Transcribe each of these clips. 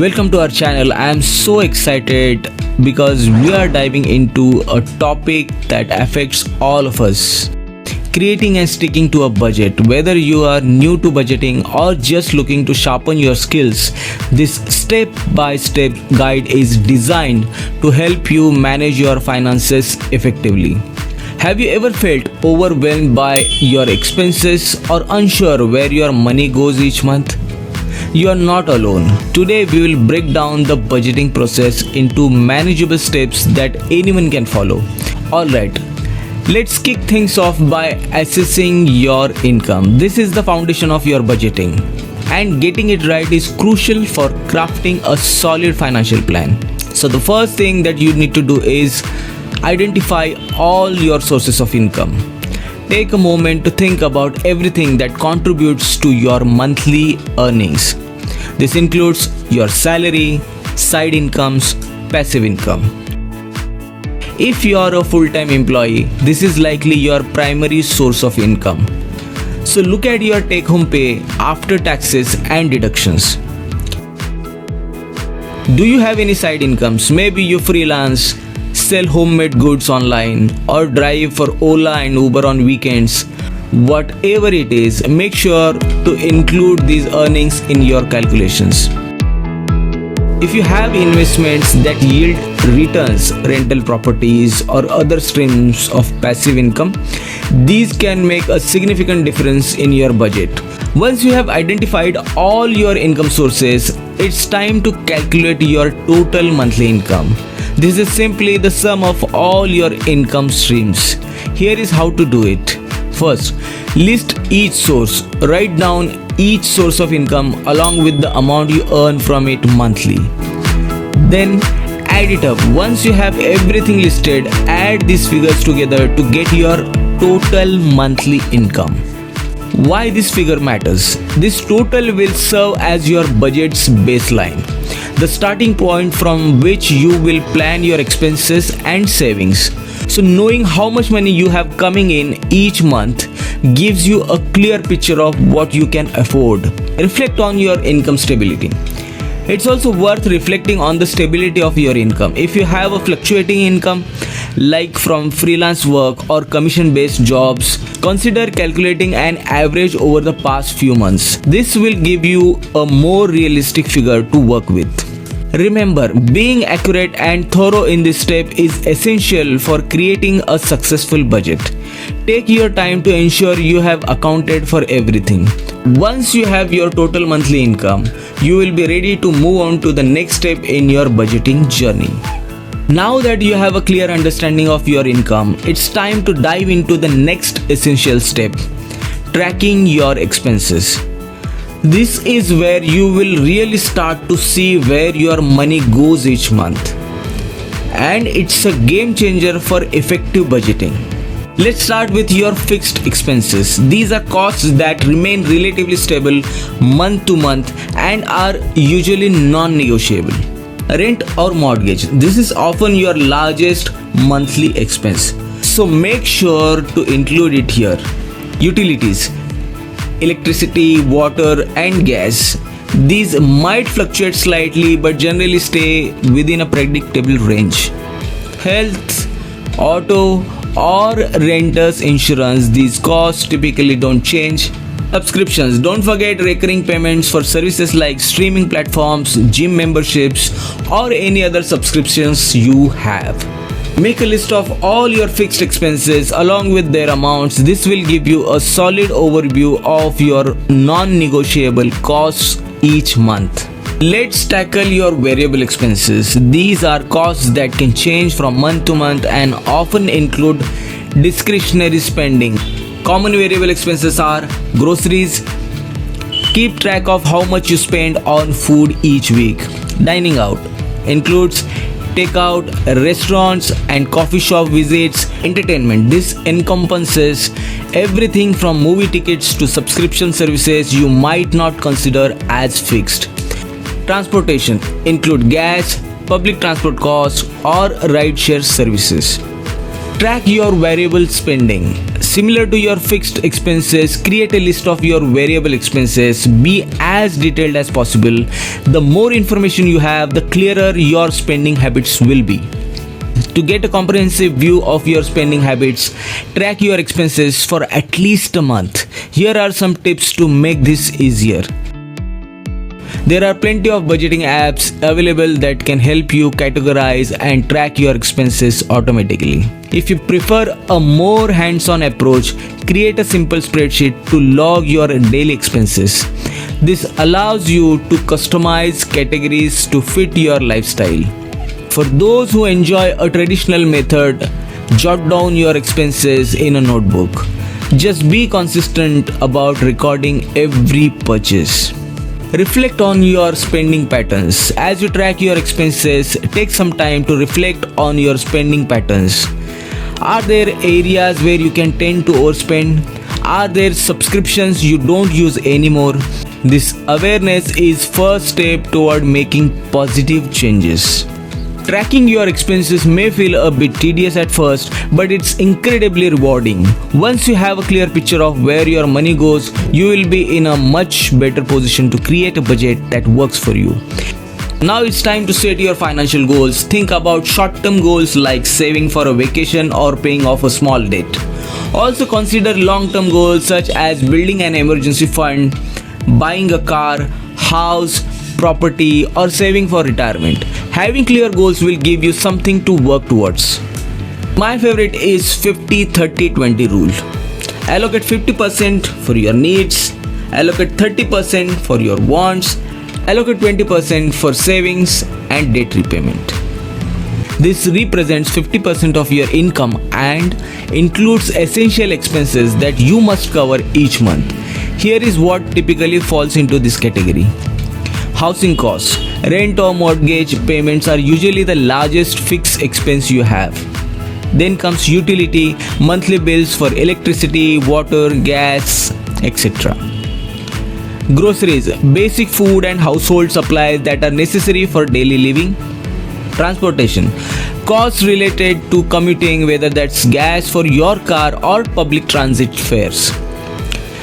Welcome to our channel. I am so excited because we are diving into a topic that affects all of us. Creating and sticking to a budget. Whether you are new to budgeting or just looking to sharpen your skills, this step-by-step guide is designed to help you manage your finances effectively. Have you ever felt overwhelmed by your expenses or unsure where your money goes each month? You are not alone. Today we will break down the budgeting process into manageable steps that anyone can follow. Alright, let's kick things off by assessing your income. This is the foundation of your budgeting, and getting it right is crucial for crafting a solid financial plan. So the first thing that you need to do is identify all your sources of income. Take a moment to think about everything that contributes to your monthly earnings. This includes your salary, side incomes, passive income. If you are a full-time employee, this is likely your primary source of income. So look at your take-home pay after taxes and deductions. Do you have any side incomes? Maybe you freelance, sell homemade goods online, or drive for Ola and Uber on weekends. Whatever it is, make sure to include these earnings in your calculations. If you have investments that yield returns, rental properties, or other streams of passive income, these can make a significant difference in your budget. Once you have identified all your income sources, it's time to calculate your total monthly income. This is simply the sum of all your income streams. Here is how to do it. First, list each source. Write down each source of income along with the amount you earn from it monthly. Then add it up. Once you have everything listed, add these figures together to get your total monthly income. Why this figure matters? This total will serve as your budget's baseline, the starting point from which you will plan your expenses and savings. So knowing how much money you have coming in each month gives you a clear picture of what you can afford. Reflect on your income stability. It's also worth reflecting on the stability of your income. If you have a fluctuating income, like from freelance work or commission-based jobs, consider calculating an average over the past few months. This will give you a more realistic figure to work with. Remember, being accurate and thorough in this step is essential for creating a successful budget. Take your time to ensure you have accounted for everything. Once you have your total monthly income, you will be ready to move on to the next step in your budgeting journey. Now that you have a clear understanding of your income, it's time to dive into the next essential step: tracking your expenses. This is where you will really start to see where your money goes each month. And it's a game changer for effective budgeting. Let's start with your fixed expenses. These are costs that remain relatively stable month to month and are usually non-negotiable. Rent or mortgage. This is often your largest monthly expense, so make sure to include it here. Utilities, electricity, water, and gas. These might fluctuate slightly but generally stay within a predictable range. Health, auto, or renter's insurance. These costs typically don't change. Subscriptions. Don't forget recurring payments for services like streaming platforms, gym memberships, or any other subscriptions you have. Make a list of all your fixed expenses along with their amounts. This will give you a solid overview of your non-negotiable costs each month. Let's tackle your variable expenses. These are costs that can change from month to month and often include discretionary spending. Common variable expenses are groceries. Keep track of how much you spend on food each week. Dining out includes takeout, restaurants, and coffee shop visits. Entertainment. This encompasses everything from movie tickets to subscription services you might not consider as fixed. Transportation include gas, public transport costs, or rideshare services. Track your variable spending. Similar to your fixed expenses, create a list of your variable expenses. Be as detailed as possible. The more information you have, the clearer your spending habits will be. To get a comprehensive view of your spending habits, track your expenses for at least a month. Here are some tips to make this easier. There are plenty of budgeting apps available that can help you categorize and track your expenses automatically. If you prefer a more hands-on approach, create a simple spreadsheet to log your daily expenses. This allows you to customize categories to fit your lifestyle. For those who enjoy a traditional method, jot down your expenses in a notebook. Just be consistent about recording every purchase. Reflect on your spending patterns. As you track your expenses, take some time to reflect on your spending patterns. Are there areas where you can tend to overspend? Are there subscriptions you don't use anymore? This awareness is first step toward making positive changes. Tracking your expenses may feel a bit tedious at first, but it's incredibly rewarding. Once you have a clear picture of where your money goes, you will be in a much better position to create a budget that works for you. Now it's time to set your financial goals. Think about short-term goals like saving for a vacation or paying off a small debt. Also consider long-term goals such as building an emergency fund, buying a car, house, property, or saving for retirement. Having clear goals will give you something to work towards. My favorite is 50-30-20 rule. Allocate 50% for your needs, allocate 30% for your wants, allocate 20% for savings and debt repayment. This represents 50% of your income and includes essential expenses that you must cover each month. Here is what typically falls into this category. Housing costs. Rent or mortgage payments are usually the largest fixed expense you have. Then comes utility, monthly bills for electricity, water, gas, etc. Groceries, basic food and household supplies that are necessary for daily living. Transportation, costs related to commuting, whether that's gas for your car or public transit fares.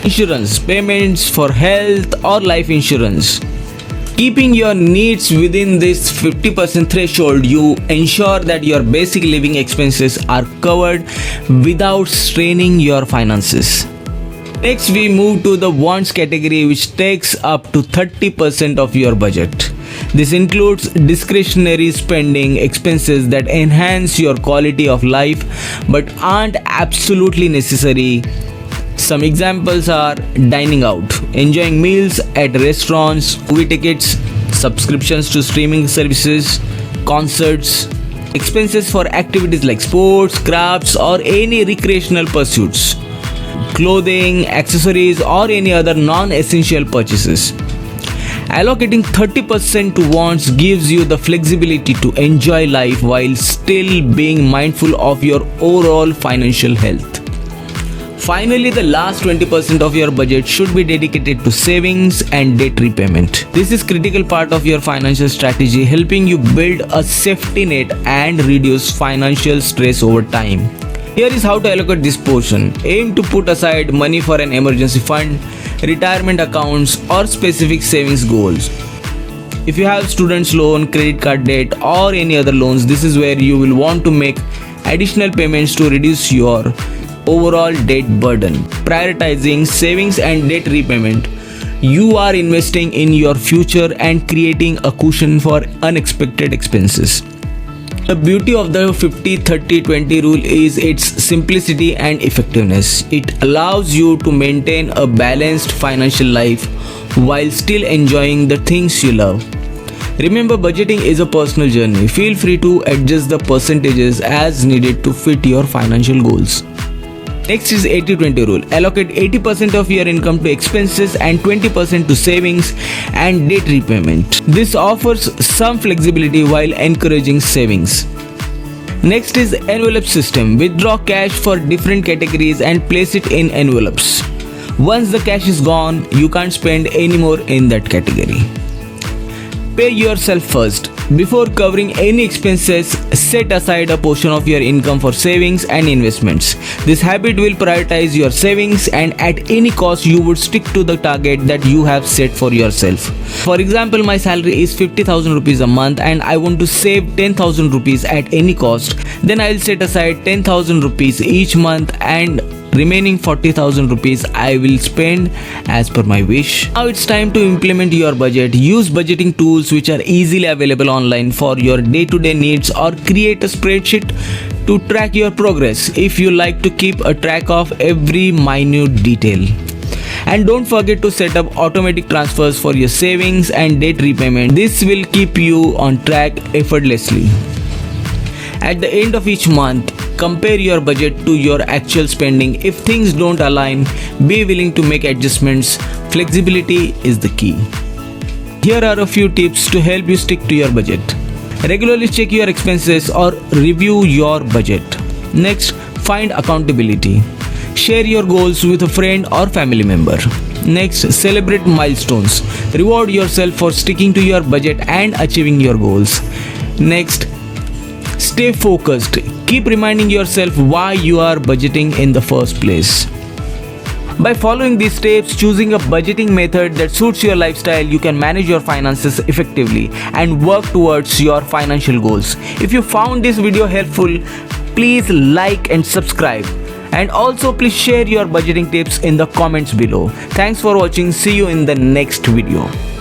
Insurance, payments for health or life insurance. Keeping your needs within this 50% threshold, you ensure that your basic living expenses are covered without straining your finances. Next, we move to the wants category, which takes up to 30% of your budget. This includes discretionary spending, expenses that enhance your quality of life but aren't absolutely necessary. Some examples are dining out, enjoying meals at restaurants, movie tickets, subscriptions to streaming services, concerts, expenses for activities like sports, crafts, or any recreational pursuits, clothing, accessories, or any other non-essential purchases. Allocating 30% to wants gives you the flexibility to enjoy life while still being mindful of your overall financial health. Finally, the last 20% of your budget should be dedicated to savings and debt repayment. This is a critical part of your financial strategy, helping you build a safety net and reduce financial stress over time. Here is how to allocate this portion. Aim to put aside money for an emergency fund, retirement accounts, or specific savings goals. If you have students' loan, credit card debt, or any other loans, this is where you will want to make additional payments to reduce your overall debt burden. Prioritizing savings and debt repayment, you are investing in your future and creating a cushion for unexpected expenses. The beauty of the 50-30-20 rule is its simplicity and effectiveness. It allows you to maintain a balanced financial life while still enjoying the things you love. Remember, budgeting is a personal journey. Feel free to adjust the percentages as needed to fit your financial goals. Next is 80-20 rule. Allocate 80% of your income to expenses and 20% to savings and debt repayment. This offers some flexibility while encouraging savings. Next is envelope system. Withdraw cash for different categories and place it in envelopes. Once the cash is gone, you can't spend any more in that category. Pay yourself first. Before covering any expenses, set aside a portion of your income for savings and investments. This habit will prioritize your savings, and at any cost you would stick to the target that you have set for yourself. For example, my salary is 50,000 rupees a month and I want to save 10,000 rupees at any cost. Then I'll set aside 10,000 rupees each month, and remaining 40,000 rupees I will spend as per my wish. Now it's time to implement your budget. Use budgeting tools which are easily available online for your day-to-day needs, or create a spreadsheet to track your progress if you like to keep a track of every minute detail. And don't forget to set up automatic transfers for your savings and debt repayment. This will keep you on track effortlessly. At the end of each month, compare your budget to your actual spending. If things don't align, be willing to make adjustments. Flexibility is the key. Here are a few tips to help you stick to your budget. Regularly check your expenses or review your budget. Next, find accountability. Share your goals with a friend or family member. Next, celebrate milestones. Reward yourself for sticking to your budget and achieving your goals. Next, stay focused. Keep reminding yourself why you are budgeting in the first place. By following these steps, choosing a budgeting method that suits your lifestyle, you can manage your finances effectively and work towards your financial goals. If you found this video helpful, please like and subscribe. And also please share your budgeting tips in the comments below. Thanks for watching. See you in the next video.